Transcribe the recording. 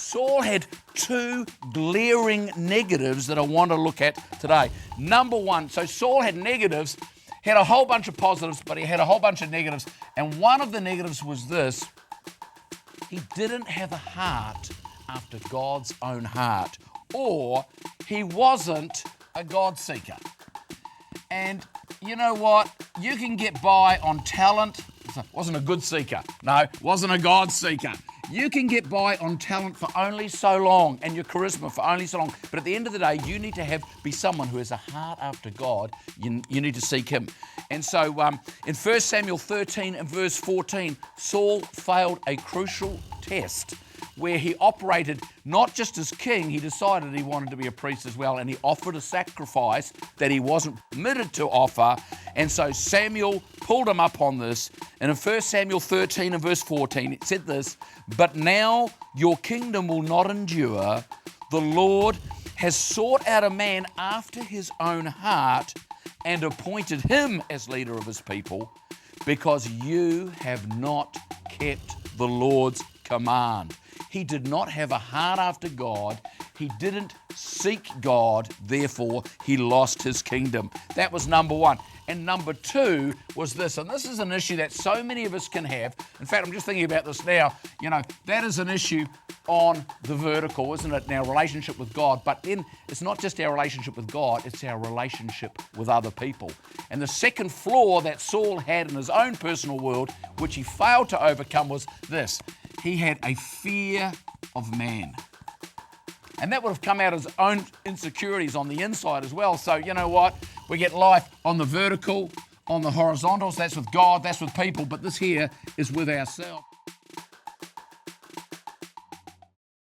Saul had two glaring negatives that I want to look at today. Number one, so Saul had negatives, had a whole bunch of positives, but he had a whole bunch of negatives. And one of the negatives was this: he didn't have a heart after God's own heart, or he wasn't a God seeker. And you know what? You can get by on talent. Wasn't a good seeker. No, wasn't a God seeker. You can get by on talent for only so long and your charisma for only so long. But at the end of the day, you need to be someone who has a heart after God. You need to seek him. And so in 1 Samuel 13 and verse 14, Saul failed a crucial test where he operated not just as king, he decided he wanted to be a priest as well, and he offered a sacrifice that he wasn't permitted to offer. And so Samuel pulled him up on this. And in 1 Samuel 13 and verse 14, it said this: "But now your kingdom will not endure. The Lord has sought out a man after his own heart and appointed him as leader of his people, because you have not kept the Lord's command." He did not have a heart after God. He didn't seek God. Therefore, he lost his kingdom. That was number one. And number two was this, and this is an issue that so many of us can have. In fact, I'm just thinking about this now. You know, that is an issue on the vertical, isn't it, in our relationship with God? But then it's not just our relationship with God, it's our relationship with other people. And the second flaw that Saul had in his own personal world, which he failed to overcome, was this: he had a fear of man. And that would have come out of his own insecurities on the inside as well. So you know what? We get life on the vertical, on the horizontals. That's with God, that's with people. But this here is with ourselves.